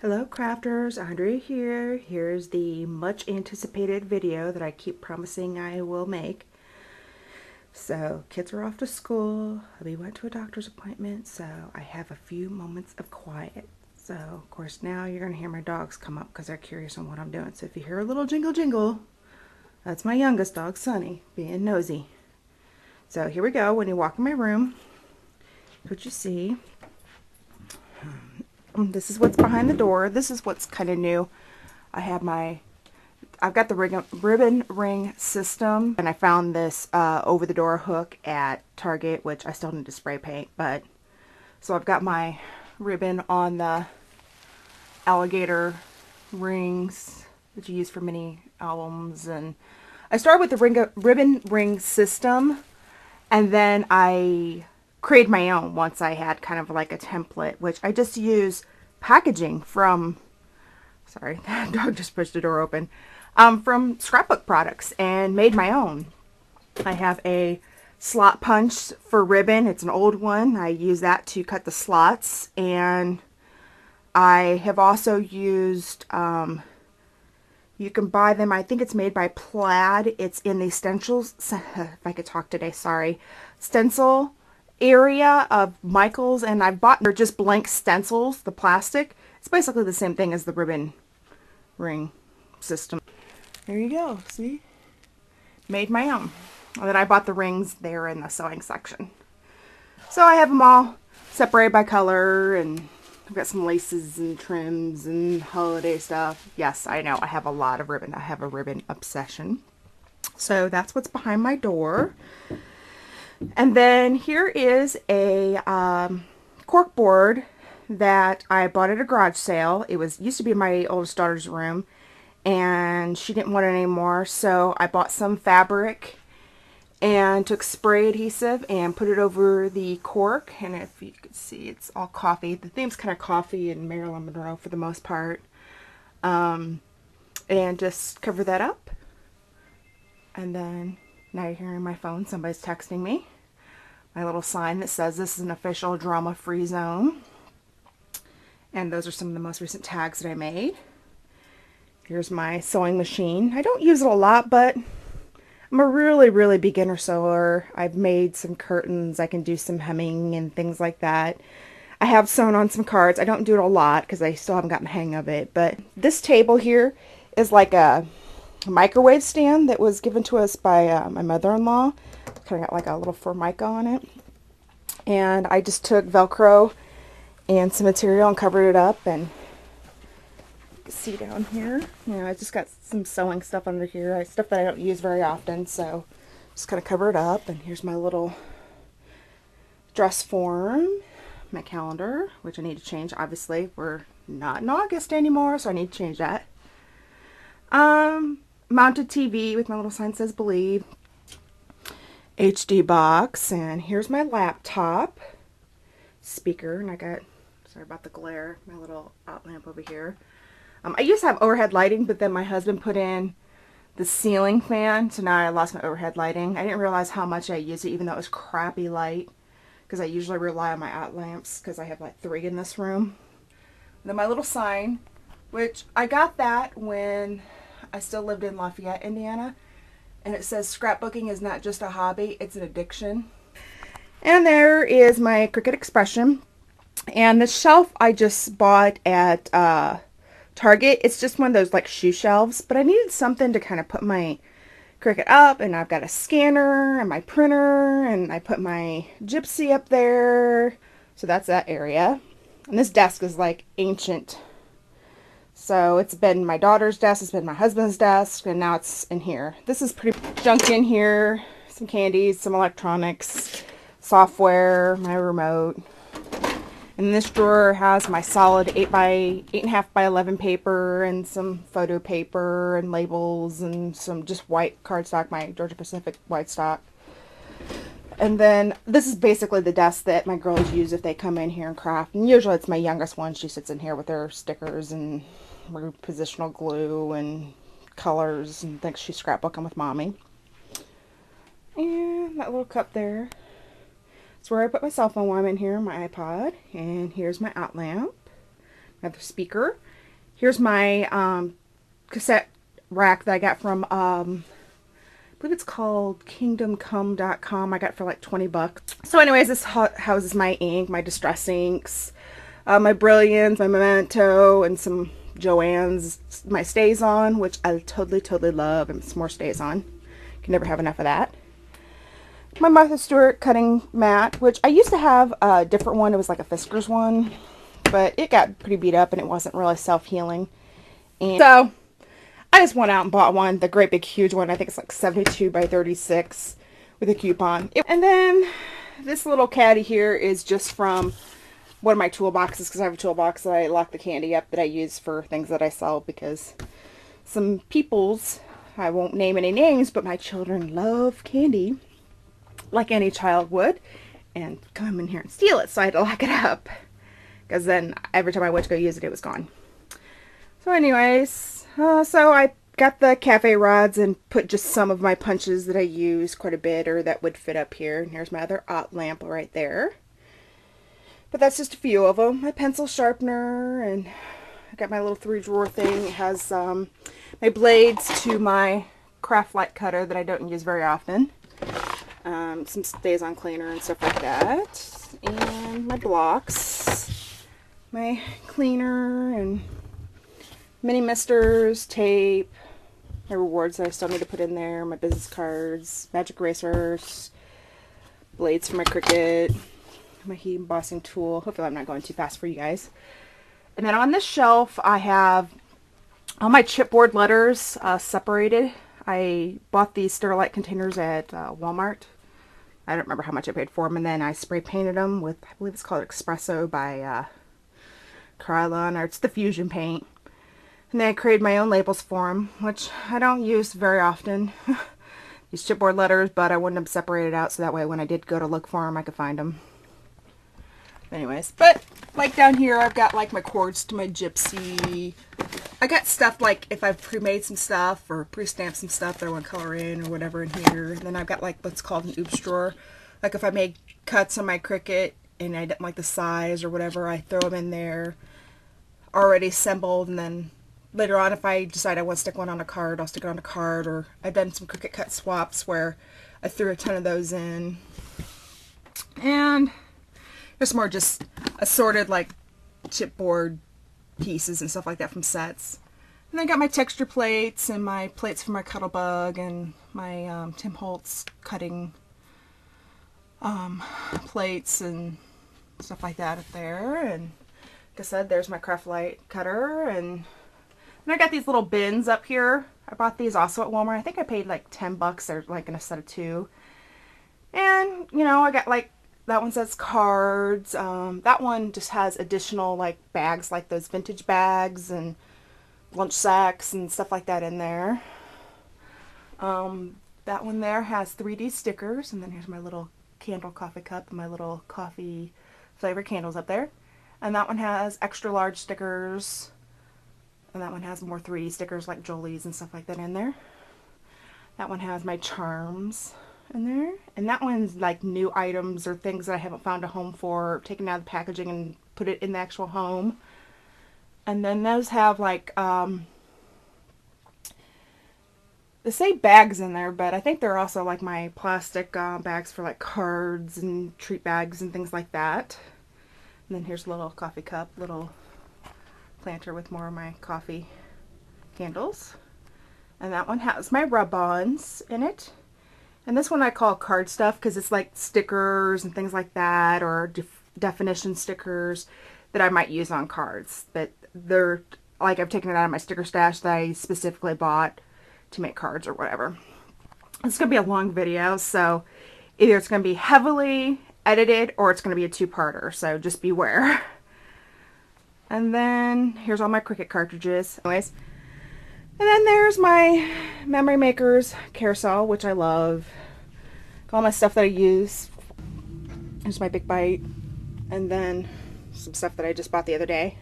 Hello crafters, Andrea here. Here's the much anticipated video that I keep promising I will make. So kids are off to school, we went to a doctor's appointment, so I have a few moments of quiet. So of course now you're going to hear my dogs come up because they're curious on what I'm doing. So if you hear a little jingle jingle, that's my youngest dog, Sunny, being nosy. So here we go. When you walk in my room, what you see. This is what's behind the door. This is what's kind of new. I've got the ribbon ring system, and I found this over the door hook at Target, which I still need to spray paint. But so I've got my ribbon on the alligator rings that you use for mini albums, and I started with the ribbon ring system, and then I create my own once I had kind of like a template, which I just use packaging from, sorry, that dog just pushed the door open, from scrapbook products and made my own. I have a slot punch for ribbon. It's an old one. I use that to cut the slots, and I have also used, you can buy them, I think it's made by Plaid. It's in the stencils, if I could talk today, sorry, stencil area of Michaels, and I've bought, they're just blank stencils, the plastic. It's basically the same thing as the ribbon ring system. There you go, see? Made my own. And then I bought the rings there in the sewing section. So I have them all separated by color, and I've got some laces and trims and holiday stuff. Yes, I know, I have a lot of ribbon. I have a ribbon obsession. So that's what's behind my door. And then here is a cork board that I bought at a garage sale. It used to be in my oldest daughter's room, and she didn't want it anymore, so I bought some fabric and took spray adhesive and put it over the cork. And if you could see, it's all coffee. The theme's kind of coffee and Marilyn Monroe for the most part. And just cover that up. And then now you're hearing my phone. Somebody's texting me. My little sign that says this is an official drama-free zone. And those are some of the most recent tags that I made. Here's my sewing machine. I don't use it a lot, but I'm a really beginner sewer. I've made some curtains. I can do some hemming and things like that. I have sewn on some cards. I don't do it a lot because I still haven't gotten the hang of it. But this table here is like a microwave stand that was given to us by my mother-in-law. Kind of got like a little Formica on it. And I just took Velcro and some material and covered it up, and you can see down here, you know, I just got some sewing stuff under here, stuff that I don't use very often, so just kind of cover it up. And here's my little dress form, my calendar, which I need to change. Obviously, we're not in August anymore, so I need to change that. Mounted TV with my little sign says Believe. HD box, and here's my laptop speaker, and I got, sorry about the glare, my little out lamp over here. I used to have overhead lighting, but then my husband put in the ceiling fan, so now I lost my overhead lighting. I didn't realize how much I used it, even though it was crappy light, because I usually rely on my out lamps, because I have like 3 in this room. And then my little sign, which I got that when I still lived in Lafayette, Indiana. And it says scrapbooking is not just a hobby, it's an addiction. And there is my Cricut Expression. And the shelf I just bought at Target. It's just one of those like shoe shelves. But I needed something to kind of put my Cricut up. And I've got a scanner and my printer. And I put my Gypsy up there. So that's that area. And this desk is like ancient. So it's been my daughter's desk, it's been my husband's desk, and now it's in here. This is pretty junk in here. Some candies, some electronics, software, my remote. And this drawer has my solid 8.5 by 11 paper and some photo paper and labels and some just white cardstock, my Georgia Pacific white stock. And then this is basically the desk that my girls use if they come in here and craft. And usually it's my youngest one. She sits in here with her stickers and positional glue and colors and thinks she's scrapbooking with mommy. And that little cup there, that's where I put my cell phone while I'm in here, my iPod. And here's my out lamp, another speaker. Here's my cassette rack that I got from, I believe it's called kingdomcome.com. I got it for like 20 bucks. So anyways, this houses my ink, my Distress inks, my Brilliance, my Memento, and some Joann's, my StazOn, which I totally love, and some more StazOn. Can never have enough of that. My Martha Stewart cutting mat, which I used to have a different one. It was like a Fiskars one, but it got pretty beat up and it wasn't really self-healing. And so I just went out and bought one, the great big huge one. I think it's like 72 by 36 with a coupon. And then this little caddy here is just from one of my toolboxes, because I have a toolbox that I lock the candy up that I use for things that I sell, because some people's, I won't name any names, but my children love candy like any child would, and come in here and steal it, so I had to lock it up, because then every time I went to go use it, it was gone. So anyways, so I got the cafe rods and put just some of my punches that I use quite a bit, or that would fit up here. And here's my other lamp right there. But that's just a few of them. My pencil sharpener, and I got my little 3-drawer thing. It has my blades to my craft light cutter that I don't use very often. Some StazOn cleaner and stuff like that. And my blocks. My cleaner and mini misters, tape, my rewards that I still need to put in there, my business cards, magic erasers, blades for my Cricut, my heat embossing tool. Hopefully I'm not going too fast for you guys. And then on this shelf I have all my chipboard letters separated. I bought these Sterilite containers at Walmart. I don't remember how much I paid for them, and then I spray painted them with, I believe it's called Espresso by Krylon, or it's the Fusion paint. And then I created my own labels for them, which I don't use very often. These chipboard letters, but I wanted them separated out so that way when I did go to look for them, I could find them. Anyways, but like down here, I've got like my cords to my Gypsy. I got stuff like if I've pre-made some stuff or pre-stamped some stuff that I want to color in or whatever in here. And then I've got like what's called an oops drawer. Like if I made cuts on my Cricut and I didn't like the size or whatever, I throw them in there already assembled, and then later on, if I decide I want to stick one on a card, I'll stick it on a card. Or I've done some Cricut cut swaps where I threw a ton of those in. And there's more just assorted like chipboard pieces and stuff like that from sets. And then I got my texture plates and my plates for my Cuttlebug and my Tim Holtz cutting plates and stuff like that up there. And like I said, there's my craft light cutter. And I got these little bins up here. I bought these also at Walmart. I think I paid like 10 bucks. They're like in a set of 2. And, you know, I got like, that one says cards. That one just has additional like bags, like those vintage bags and lunch sacks and stuff like that in there. That one there has 3D stickers. And then here's my little candle coffee cup and my little coffee flavored candles up there. And that one has extra large stickers. And that one has more 3D stickers like Jolie's and stuff like that in there. That one has my charms in there. And that one's like new items or things that I haven't found a home for, taken out of the packaging and put it in the actual home. And then those have like, they say bags in there, but I think they're also like my plastic bags for like cards and treat bags and things like that. And then here's a little coffee cup, little planter with more of my coffee candles. And that one has my rub-ons in it. And this one I call card stuff because it's like stickers and things like that, or definition stickers that I might use on cards. But they're like, I've taken it out of my sticker stash that I specifically bought to make cards or whatever. It's going to be a long video, so either it's going to be heavily edited or it's going to be a 2-parter, so just beware. And then here's all my Cricut cartridges. Anyways, and then there's my Memory Makers carousel, which I love. All my stuff that I use. Here's my Big Bite. And then some stuff that I just bought the other day.